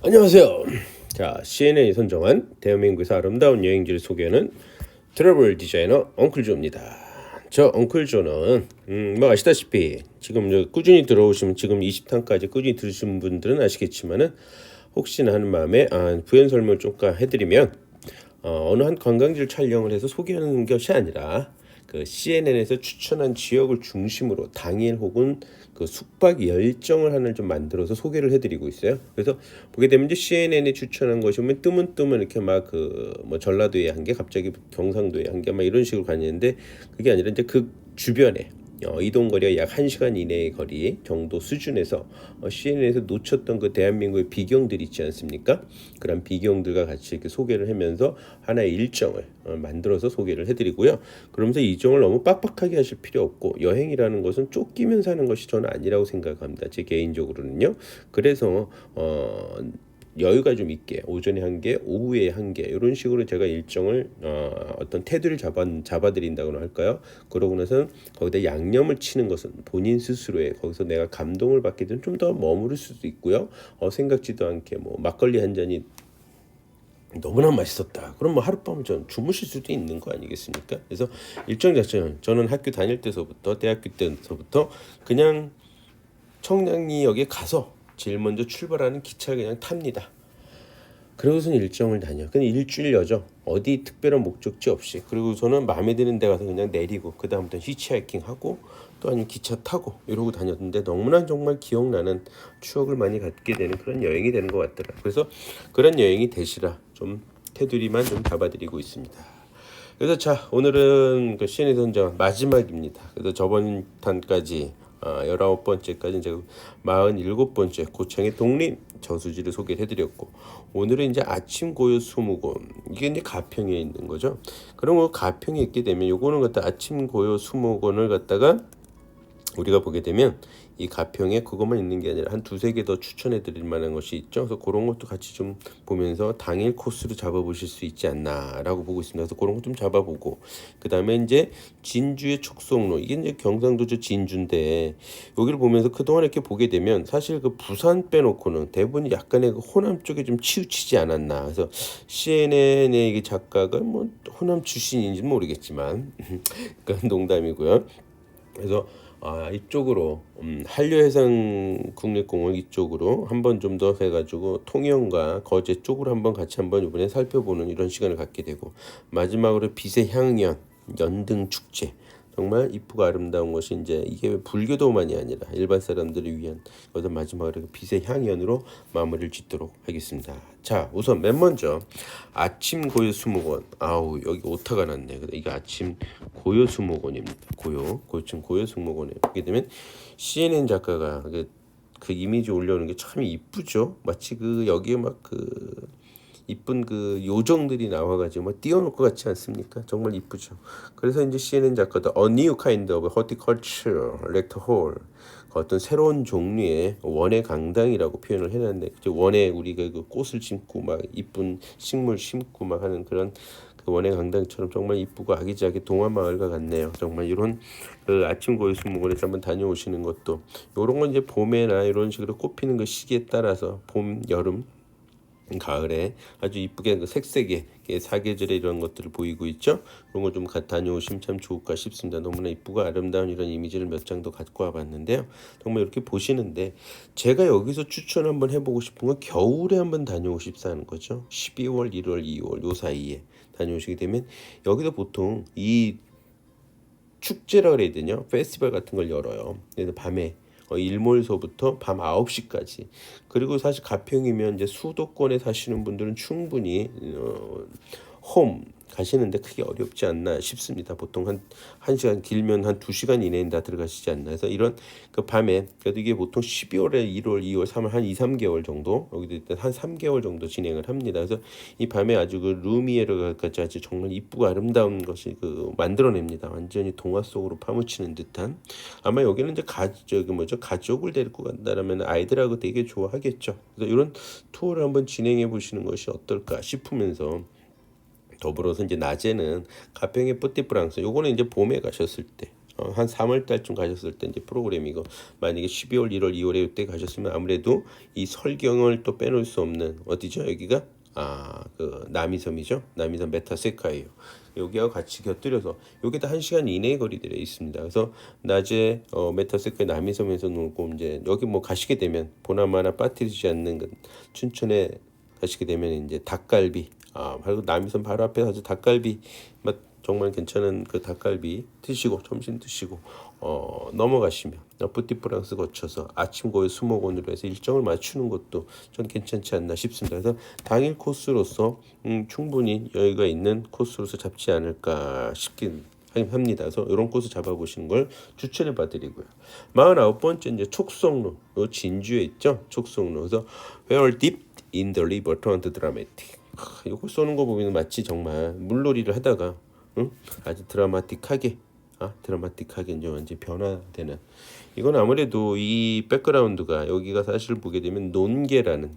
안녕하세요. 자, CNN이 선정한 대한민국에서 아름다운 여행지를 소개하는 트래블 디자이너 엉클조입니다. 저 엉클조는 뭐 아시다시피 지금 꾸준히 들어오시면 지금 20탄까지 꾸준히 들으신 분들은 아시겠지만은 혹시나 하는 마음에 부연 설명을 좀 해드리면 어느 한 관광지를 촬영을 해서 소개하는 것이 아니라 그 CNN에서 추천한 지역을 중심으로 당일 혹은 그 숙박 열정을 하나 좀 만들어서 소개를 해드리고 있어요. 그래서 보게 되면 이제 CNN이 추천한 것이 보면 뜨문뜨문 이렇게 막 그 뭐 전라도에 한 개, 갑자기 경상도에 한 개, 막 이런 식으로 가는데 그게 아니라 이제 그 주변에 이동거리가 약 1시간 이내의 거리 정도 수준에서 CNN에서 놓쳤던 그 대한민국의 비경들 있지 않습니까? 그런 비경들과 같이 이렇게 소개를 하면서 하나의 일정을 만들어서 소개를 해드리고요. 그러면서 일정을 너무 빡빡하게 하실 필요 없고, 여행이라는 것은 쫓기면서 하는 것이 저는 아니라고 생각합니다. 제 개인적으로는요. 그래서 여유가 좀 있게 오전에 한 개, 오후에 한 개 이런 식으로 제가 일정을 어떤 테두리를 잡아드린다고나 할까요? 그러고 나서 거기다 양념을 치는 것은 본인 스스로의 거기서 내가 감동을 받게 되면 좀 더 머무를 수도 있고요. 생각지도 않게 뭐 막걸리 한 잔이 너무나 맛있었다. 그럼 뭐 하룻밤 전 주무실 수도 있는 거 아니겠습니까? 그래서 일정 자체는 저는 학교 다닐 때서부터 대학교 때서부터 그냥 청량리역에 가서 제일 먼저 출발하는 기차를 그냥 탑니다. 그러고선 일정을 다녀. 그냥 일주일여죠. 어디 특별한 목적지 없이. 그리고 저는 마음에 드는 데 가서 그냥 내리고 그 다음부터 히치하이킹하고 또 아니면 기차 타고 이러고 다녔는데 너무나 정말 기억나는 추억을 많이 갖게 되는 그런 여행이 되는 것 같더라. 그래서 그런 여행이 되시라 좀 테두리만 좀 잡아드리고 있습니다. 그래서 자, 오늘은 그 CNN 선정 마지막입니다. 그래서 저번 탄까지 19번째까지 이제 47번째 고창의 독립 저수지를 소개를 해드렸고, 오늘은 이제 아침 고요 수목원, 이게 이제 가평에 있는 거죠. 그럼 그 가평에 있게 되면 요거는 갖다 아침 고요 수목원을 갖다가 우리가 보게 되면 이 가평에 그것만 있는 게 아니라 한 두세 개 더 추천해 드릴 만한 것이 있죠. 그래서 그런 것도 같이 좀 보면서 당일 코스로 잡아보실 수 있지 않나라고 보고 있습니다. 그래서 그런 것 좀 잡아보고, 그 다음에 이제 진주의 척송로, 이게 이제 경상도죠 진주인데, 여기를 보면서 그동안 이렇게 보게 되면 사실 그 부산 빼놓고는 대부분 약간의 그 호남 쪽에 좀 치우치지 않았나. 그래서 CNN의 이게 작가가 뭐 호남 출신인지는 모르겠지만 그건 농담이고요. 그래서 이쪽으로 한려해상 국립공원 이쪽으로 한번 좀 더 해가지고 통영과 거제 쪽으로 한번 같이 한번 이번에 살펴보는 이런 시간을 갖게 되고, 마지막으로 빛의 향연 연등 축제, 정말 이쁘고 아름다운 것이 이제 이게 불교도만이 아니라 일반 사람들을 위한 어떤 마지막으로 빛의 향연으로 마무리를 짓도록 하겠습니다. 자, 우선 맨 먼저 아침 고요 수목원. 아우, 여기 오타가 났네. 이게 아침 고요 수목원입니다. 고층 고요 수목원에 보게 되면 CNN 작가가 그 이미지 올려놓은 게 참 이쁘죠. 마치 그 여기에 막 그 이쁜 그 요정들이 나와가지고 막 띄워놓을 것 같지 않습니까? 정말 이쁘죠. 그래서 이제 CNN 작가도 A new kind of horticulture lecture hall, 어떤 새로운 종류의 원예 강당이라고 표현을 해놨는데, 원예 우리가 그 꽃을 심고 막 이쁜 식물 심고 막 하는 그런 그 원예 강당처럼 정말 이쁘고 아기자기 동화 마을과 같네요. 정말 이런 그 아침 고요 수목원에서 한번 다녀오시는 것도, 이런 건 이제 봄에나 이런 식으로 꽃 피는 그 시기에 따라서 봄, 여름, 가을에 아주 이쁘게 그 색색의 사계절의 이런 것들을 보이고 있죠. 그런 거 좀 다녀오시면 참 좋을까 싶습니다. 너무나 이쁘고 아름다운 이런 이미지를 몇 장 더 갖고 와봤는데요. 정말 이렇게 보시는데, 제가 여기서 추천 한번 해보고 싶은 건 겨울에 한번 다녀오십사는 거죠. 12월, 1월, 2월 요 사이에 다녀오시게 되면 여기도 보통 이 축제라 그래야 되냐, 페스티벌 같은 걸 열어요. 그래서 밤에 일몰서부터 밤 9시까지. 그리고 사실 가평이면 이제 수도권에 사시는 분들은 충분히 홈 가시는데 크게 어렵지 않나 싶습니다. 보통 한 시간, 길면 한 2시간 이내에 다 들어가시지 않나. 그래서 이런 그 밤에, 그래도 이게 보통 12월에 1월, 2월, 3월 한 2, 3개월 정도, 여기도 일단 한 3개월 정도 진행을 합니다. 그래서 이 밤에 아주 그 루미에르가 아주 정말 이쁘고 아름다운 것이 그 만들어냅니다. 완전히 동화 속으로 파묻히는 듯한. 아마 여기는 이제 가족을 데리고 간다라면 아이들하고 되게 좋아하겠죠. 그래서 이런 투어를 한번 진행해 보시는 것이 어떨까 싶으면서, 더불어서 이제 낮에는 가평의 뿌띠프랑스, 요거는 이제 봄에 가셨을 때 한 3월 달쯤 가셨을 때 이제 프로그램이고 만약에 12월, 1월, 2월에 이때 가셨으면 아무래도 이 설경을 또 빼놓을 수 없는 어디죠? 여기가 그 남이섬이죠. 남이섬 메타세카예요. 여기하고 같이 곁들여서 여기다 1시간 이내의 거리들에 있습니다. 그래서 낮에 메타세카 남이섬에서 놀고 이제 여기 뭐 가시게 되면 보나마나 빠뜨리지 않는 그 춘천에 가시게 되면 이제 닭갈비 바로 남이섬 바로 앞에 가서 닭갈비 맛 정말 괜찮은 그 닭갈비 드시고 점심 드시고 넘어가시면 뿌띠프랑스 거쳐서 아침 고에 수목원으로 해서 일정을 맞추는 것도 전 괜찮지 않나 싶습니다. 그래서 당일 코스로서 충분히 여유가 있는 코스로서 잡지 않을까 싶긴 합니다. 그래서 이런 코스 잡아보시는 걸 추천해 봐드리고요. 49번째 이제 촉성로, 요 진주에 있죠. 촉성로. 그래서 Where deep in the river turned dramatic. 이거 쏘는 거 보면 마치 정말 물놀이를 하다가 아주 드라마틱하게 이제 완전 변화되는 이건 아무래도 이 백그라운드가 여기가 사실 보게 되면 논계라는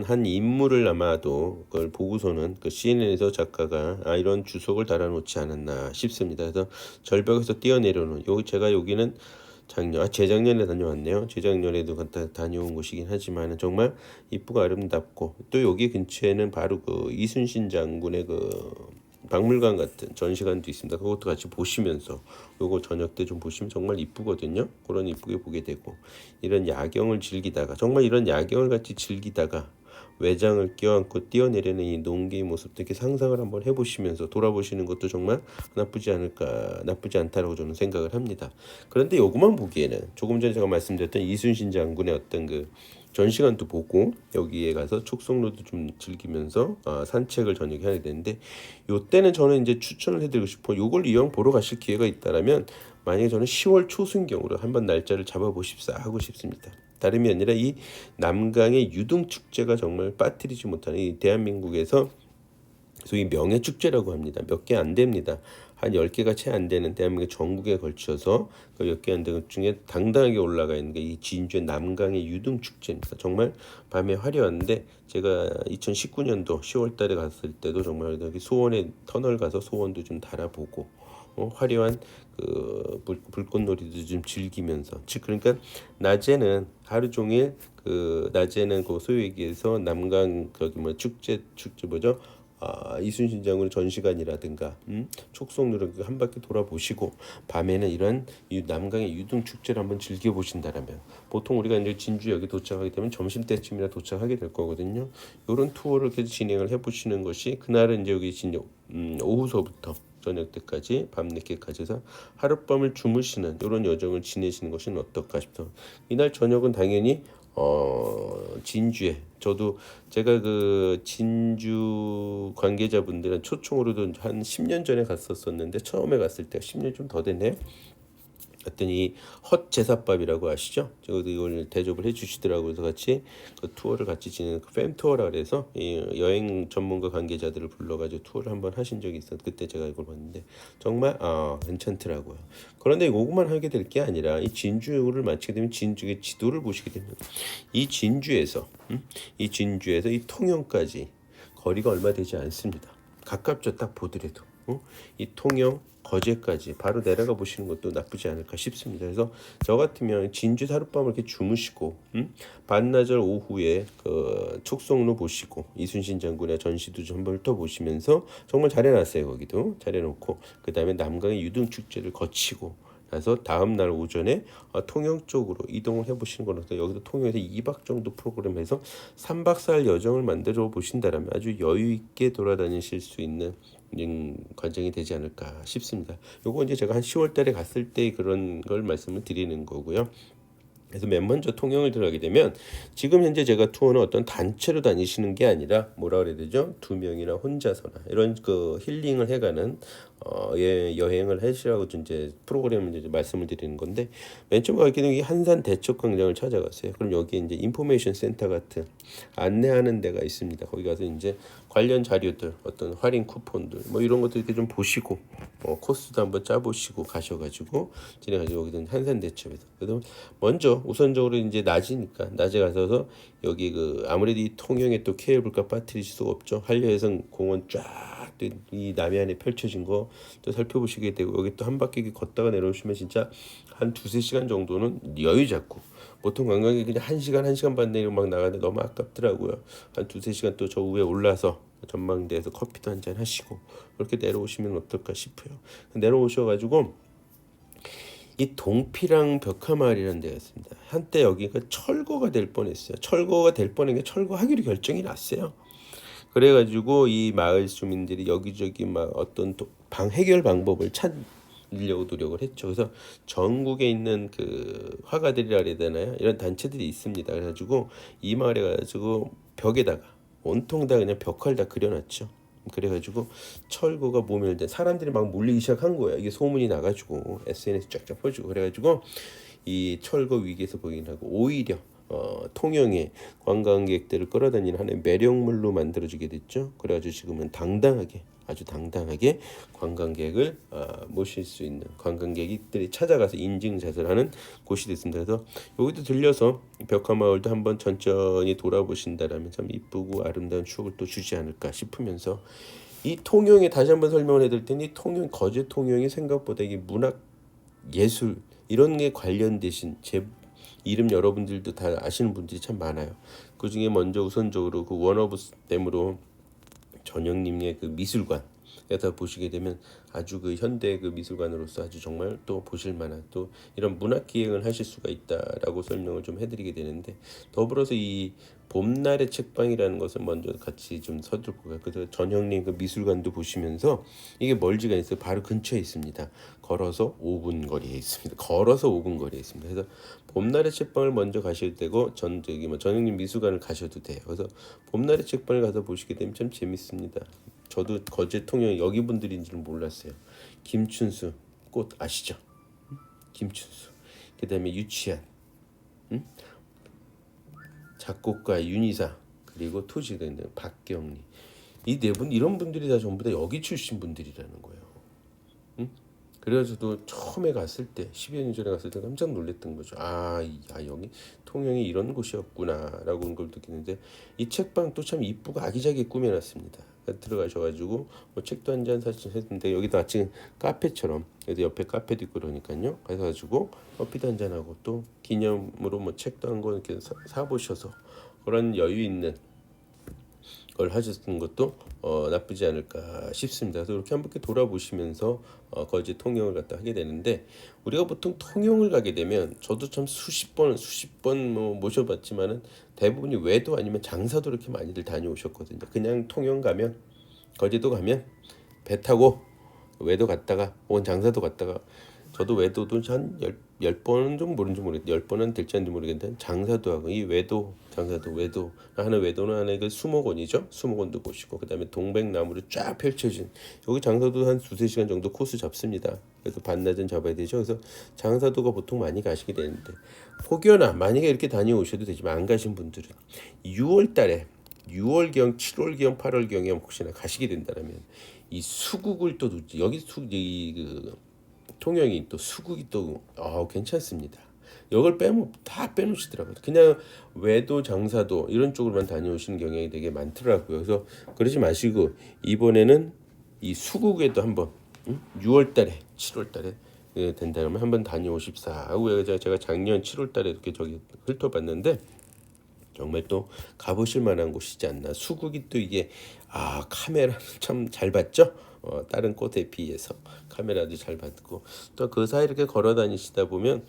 한 인물을 아마도 그걸 보고서는 그 CNN에서 작가가 이런 주석을 달아놓지 않았나 싶습니다. 그래서 절벽에서 뛰어내려오는 제가 여기는 재작년에 다녀왔네요. 재작년에도 다녀온 곳이긴 하지만 정말 이쁘고 아름답고 또 여기 근처에는 바로 그 이순신 장군의 그 박물관 같은 전시관도 있습니다. 그것도 같이 보시면서 요거 저녁 때 좀 보시면 정말 이쁘거든요. 그런 이쁘게 보게 되고 이런 야경을 즐기다가 정말 이런 야경을 같이 즐기다가 외장을 껴안고 뛰어내리는 이 농기의 모습도 이렇게 상상을 한번 해보시면서 돌아보시는 것도 정말 나쁘지 않다라고 저는 생각을 합니다. 그런데 요것만 보기에는 조금 전에 제가 말씀드렸던 이순신 장군의 어떤 그 전시관도 보고 여기에 가서 촉성로도 좀 즐기면서 산책을 저녁에 해야 되는데 요때는 저는 이제 추천을 해드리고 싶어 요걸 이왕 보러 가실 기회가 있다라면 만약에 저는 10월 초순경으로 한번 날짜를 잡아보십사 하고 싶습니다. 다름이 아니라 이 남강의 유등축제가 정말 빠뜨리지 못하는 이 대한민국에서 소위 명예축제라고 합니다. 몇 개 안 됩니다. 한 10개가 채 안 되는 대한민국 전국에 걸쳐서 그 몇 개 안 되는 것 중에 당당하게 올라가 있는 게 이 진주의 남강의 유등축제입니다. 정말 밤에 화려한데 제가 2019년도 10월 달에 갔을 때도 정말 여기 소원의 터널 가서 소원도 좀 달아보고 화려한 그 불꽃놀이도 좀 즐기면서 그러니까 낮에는 하루 종일 낮에는 그 소위 얘기해서 남강 거기 뭐 축제 뭐죠? 이순신 장군의 전시관이라든가 촉성로를 한 바퀴 돌아보시고 밤에는 이런 남강의 유등 축제를 한번 즐겨보신다라면 보통 우리가 이제 진주역에 도착하게 되면 점심때쯤이나 도착하게 될 거거든요. 이런 투어를 계속 진행을 해보시는 것이 그날은 이제 여기 오후서부터 저녁 때까지 밤늦게까지 해서 하룻밤을 주무시는 이런 여정을 지내시는 것은 어떨까 싶습니다. 이날 저녁은 당연히 진주에 저도 제가 그 진주 관계자분들은 초청으로도 한 10년 전에 갔었었는데 처음에 갔을 때 10년 좀 더 됐네요. 그랬더니 헛제사밥이라고 아시죠? 저도 이걸 대접을 해주시더라고요. 그래서 같이 그 투어를 같이 진행한 팸 투어라 그래서 이 여행 전문가 관계자들을 불러가지고 투어를 한번 하신 적이 있었는데 그때 제가 이걸 봤는데 정말 괜찮더라고요. 그런데 이것만 하게 될 게 아니라 이 진주를 마치게 되면 진주의 지도를 보시게 되면 이 진주에서 이 통영까지 거리가 얼마 되지 않습니다. 가깝죠. 딱 보더라도 이 통영 거제까지 바로 내려가 보시는 것도 나쁘지 않을까 싶습니다. 그래서 저 같으면 진주 하룻밤을 이렇게 주무시고 반나절 오후에 그 촉성로 보시고 이순신 장군의 전시도 좀 한번 훑어보시면서 정말 잘해놨어요. 거기도 잘해놓고 그 다음에 남강의 유등축제를 거치고 나서 다음 날 오전에 통영 쪽으로 이동을 해보시는 거라서 여기서 통영에서 2박 정도 프로그램에서 3박 4일 여정을 만들어 보신다면 아주 여유 있게 돌아다니실 수 있는 과정이 되지 않을까 싶습니다. 요거 이제 제가 한 10월 달에 갔을 때 그런 걸 말씀을 드리는 거고요. 그래서 맨 먼저 통영을 들어가게 되면 지금 현재 제가 투어는 어떤 단체로 다니시는 게 아니라 뭐라 그래야 되죠? 2명이나 혼자서나 이런 그 힐링을 해가는 여행을 하시라고 이제 프로그램을 이제 말씀을 드리는 건데 맨 처음 가게 되면 이 한산 대척광장을 찾아갔어요. 그럼 여기 이제 인포메이션 센터 같은 안내하는 데가 있습니다. 거기 가서 이제 관련 자료들, 어떤 할인 쿠폰들 뭐 이런 것들 이렇게 좀 보시고 코스도 한번 짜보시고 가셔가지고 진행하죠. 여기는 한산 대첩에서. 그래서 먼저 우선적으로 이제 낮이니까 낮에 가서 여기 그 아무래도 이 통영에 또 케이블카 빠뜨릴 수가 없죠. 한려해상 공원 쫙 이 남해안에 펼쳐진 거 또 살펴보시게 되고 여기 또 한 바퀴 걷다가 내려오시면 진짜 한 두세 시간 정도는 여유 잡고 보통 관광객이 그냥 1시간 1시간 반 내로 막 나가는데 너무 아깝더라고요. 한 두세 시간 또 저 위에 올라서 전망대에서 커피도 한잔 하시고 그렇게 내려오시면 어떨까 싶어요. 내려오셔가지고 이 동피랑 벽화마을이라는 데가 있습니다. 한때 여기가 철거가 될 뻔했어요. 철거가 될 뻔한 게 철거하기로 결정이 났어요. 그래가지고 이 마을 주민들이 여기저기 막 어떤 방 해결 방법을 찾으려고 노력을 했죠. 그래서 전국에 있는 그 화가들이라 해야 되나요? 이런 단체들이 있습니다. 그래가지고 이 마을에 가지고 벽에다가 온통 다 그냥 벽화를 다 그려놨죠. 그래가지고 철거가 모멸된 사람들이 막 몰리기 시작한 거예요. 이게 소문이 나가지고 SNS 쫙쫙 퍼지고 그래가지고 이 철거 위기에서 보이나고 오히려 통영에 관광객들을 끌어다니는 하나의 매력물로 만들어지게 됐죠. 그래가지고 지금은 당당하게 아주 당당하게 관광객을 모실 수 있는 관광객들이 찾아가서 인증샷을 곳이 됐습니다. 그래서 여기도 들려서 벽화마을도 한번 천천히 돌아보신다라면 참 이쁘고 아름다운 추억을 또 주지 않을까 싶으면서 이 통영에 다시 한번 설명을 해드릴 테니 통영 거제 통영이 생각보다 이게 문학 예술 이런 게 관련되신 제 이름 여러분들도 다 아시는 분들이 참 많아요. 그 중에 먼저 우선적으로 그 원어브댐으로 전영님의 그 미술관에다 보시게 되면 아주 그 현대 그 미술관으로서 아주 정말 또 보실 만한 또 이런 문학 기획을 하실 수가 있다라고 설명을 좀 해드리게 되는데 더불어서 이 봄날의 책방이라는 것을 먼저 같이 좀 서두르고요. 그래서 전형님 그 미술관도 보시면서 이게 멀지가 않아요. 바로 근처에 있습니다. 걸어서 5분 거리에 있습니다. 걸어서 5분 거리에 있습니다. 그래서 봄날의 책방을 먼저 가셔도 되고 저기 뭐 전형님 미술관을 가셔도 돼요. 그래서 봄날의 책방을 가서 보시게 되면 참 재밌습니다. 저도 거제 통영 여기 분들인지는 몰랐어요. 김춘수 꽃 아시죠? 김춘수. 그다음에 유치한. 작곡가 윤희사 그리고 토지가 있는 박경리 이 네 분 이런 분들이 다 전부 다 여기 출신 분들이라는 거예요. 그래서 저도 처음에 갔을 때 10여 년 전에 갔을 때 깜짝 놀랐던 거죠. 여기 통영이 이런 곳이었구나라고 걸 느끼는데 이 책방 또 참 이쁘고 아기자기하게 꾸며놨습니다. 들어가셔가지고 뭐 책도 한 잔 사셨는데 여기도 아침 카페처럼 여기 옆에 카페도 있고 그러니까요. 그래가지고 커피도 한 잔하고 또 기념으로 뭐 책도 한 권 이렇게 사보셔서 그런 여유 있는 걸 하셨던 것도 나쁘지 않을까 싶습니다. 그래서 이렇게 한 바퀴 돌아보시면서 거제 통영을 갔다 하게 되는데 우리가 보통 통영을 가게 되면 저도 참 수십 번 뭐 모셔봤지만은 대부분이 외도 아니면 장사도 이렇게 많이들 다녀오셨거든요. 그냥 통영 가면 거제도 가면 배 타고 외도 갔다가 혹은 장사도 갔다가 저도 외도도 한 10번은 좀 모르는지 모르겠는데 10번은 될지 안 될지 모르겠는데 장사도 하고 이 외도 장사도 외도 하나 외도는 하나의 그 수목원이죠. 수목원도 보시고 그다음에 동백나무로 쫙 펼쳐진 여기 장사도 한 두세 시간 정도 코스 잡습니다. 그래서 반나절 잡아야 되죠. 그래서 장사도가 보통 많이 가시게 되는데 혹여나 만약에 이렇게 다녀오셔도 되지만 안 가신 분들은 6월달에 6월경 7월경 8월경에 혹시나 가시게 된다면 이 수국을 또 여기 그 통영이 또 수국이 또 괜찮습니다. 이걸 다 빼놓으시더라고요. 그냥 외도 장사도 이런 쪽으로만 다녀오시는 경향이 되게 많더라고요. 그래서 그러지 마시고 이번에는 이 수국에도 한번 6월달에 7월달에 된다면 한번 다녀오십사 하고 제가 작년 7월달에 이렇게 저기 훑어봤는데 정말 또 가보실 만한 곳이지 않나. 수국이 또 이게 카메라는 참 잘 봤죠. 다른 꽃에 비해서 카메라도 잘 받고 또 그 사이 이렇게 걸어 다니시다 보면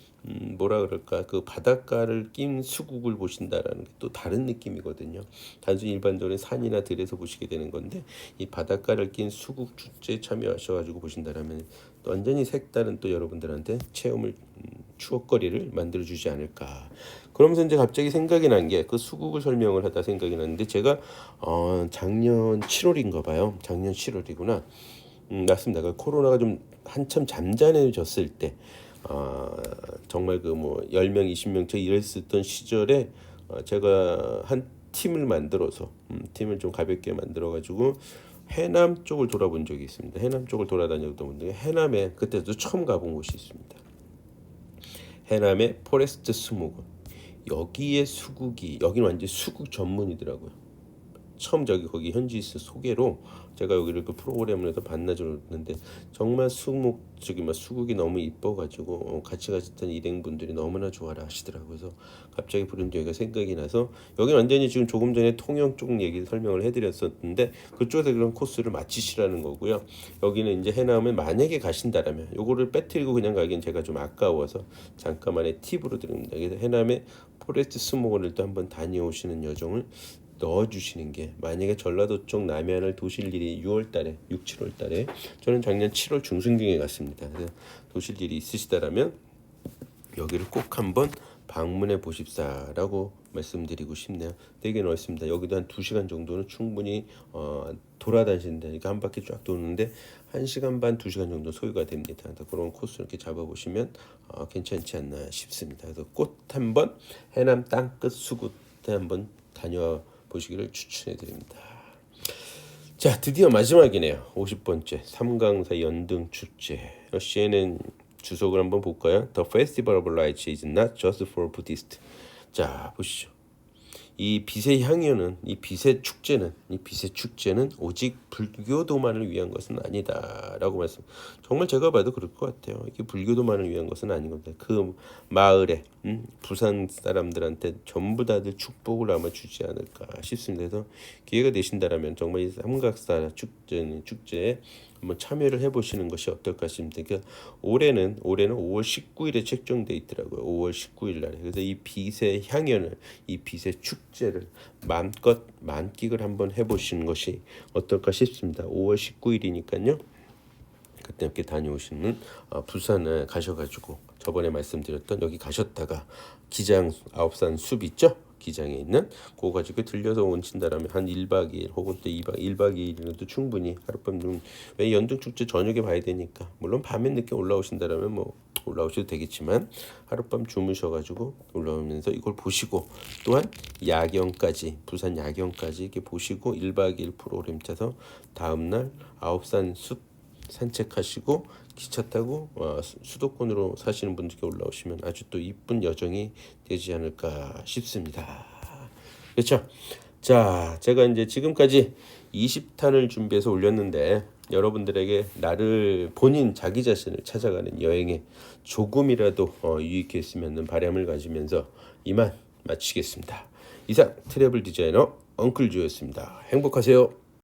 뭐라 그럴까 그 바닷가를 낀 수국을 보신다라는 게 또 다른 느낌이거든요. 단순히 일반적인 산이나 들에서 보시게 되는 건데 이 바닷가를 낀 수국 축제에 참여하셔가지고 보신다라면 또 완전히 색다른 또 여러분들한테 체험을 추억거리를 만들어주지 않을까. 그러면서 이제 갑자기 생각이 난 게 그 수국을 설명을 하다 생각이 났는데 제가 작년 7월인가 봐요. 작년 7월이구나. 맞습니다. 그 코로나가 좀 한참 잠잠해졌을 때 정말 그 뭐 10명, 20명 저 일했었던 시절에 제가 한 팀을 만들어서 팀을 좀 가볍게 만들어 가지고 해남 쪽을 돌아본 적이 있습니다. 해남 쪽을 돌아다녔던 분들 해남에 그때도 처음 가본 곳이 있습니다. 해남의 포레스트 수목원. 여기에 수국이 여기는 완전 수국 전문이더라고요. 처음 거기 현지스 소개로 제가 여기를 그 프로그램을 해서 반나절했는데 정말 수국이 너무 이뻐가지고 같이 가셨던 일행분들이 너무나 좋아라 하시더라고요. 그래서 갑자기 부른 여기가 생각이 나서 여기 완전히 지금 조금 전에 통영 쪽 얘기 설명을 해드렸었는데 그쪽에서 그런 코스를 마치시라는 거고요. 여기는 이제 해남에 만약에 가신다라면 요거를 빼뜨리고 그냥 가기엔 제가 좀 아까워서 잠깐만의 팁으로 드립니다. 그래서 해남에 포레스트 스모어를 또 한번 다녀오시는 여정을 넣어주시는 게 만약에 전라도 쪽 남해안을 도실 일이 6월달에 6, 7월달에 저는 작년 7월 중순경에 갔습니다. 그래서 도실 일이 있으시다라면 여기를 꼭 한번 방문해 보십사라고 말씀드리고 싶네요. 되게 넓습니다. 여기도 한 2시간 정도는 충분히 돌아다니신다. 그러니까 한 바퀴 쫙 도는데 1시간 반, 2시간 정도 소요가 됩니다. 그런 코스 이렇게 잡아보시면 괜찮지 않나 싶습니다. 그래서 꼭 한번 해남 땅끝 수굿에 한번 다녀와 보시기를 추천해 드립니다. 자, 드디어 마지막이네요. 50번째 삼강사 연등 축제. CNN 주석을 한번 볼까요? The Festival of Lights is not just for Buddhists. 자, 보시죠. 이 빛의 향연은 이 빛의 축제는 오직 불교도만을 위한 것은 아니다라고 말씀. 정말 제가 봐도 그럴 것 같아요. 이게 불교도만을 위한 것은 아닌 겁니다. 그 마을에 부산 사람들한테 전부 다들 축복을 아마 주지 않을까 싶습니다. 그래서 기회가 되신다라면 정말 이 삼각사 축제에 한번 참여를 해보시는 것이 어떨까 싶습니다. 그러니까 올해는 5월 19일에 책정돼 있더라고요. 5월 19일 날에. 그래서 이 빛의 향연을, 이 빛의 축제를 마음껏 만끽을 한번 해보시는 것이 어떨까 싶습니다. 5월 19일이니까요. 그때 이렇게 다녀오시는 부산에 가셔가지고 저번에 말씀드렸던 여기 가셨다가 기장 아홉산 숲 있죠? 기장에 있는 그거 가지고 들려서 온친다라면 한 1박 2일 혹은 또 1박 2일이면 또 충분히 하룻밤 좀 왜 연등축제 저녁에 봐야 되니까 물론 밤에 늦게 올라오신다라면 뭐 올라오셔도 되겠지만 하룻밤 주무셔가지고 올라오면서 이걸 보시고 또한 야경까지 부산 야경까지 이렇게 보시고 1박 2일 프로그램 짜서 다음날 아홉산 숲 산책하시고 기차 타고 수도권으로 사시는 분들께 올라오시면 아주 또 이쁜 여정이 되지 않을까 싶습니다. 그렇죠? 자, 제가 이제 지금까지 20탄을 준비해서 올렸는데 여러분들에게 나를 본인 자기 자신을 찾아가는 여행에 조금이라도 유익했으면 바람을 가지면서 이만 마치겠습니다. 이상 트래블 디자이너 엉클 주였습니다. 행복하세요.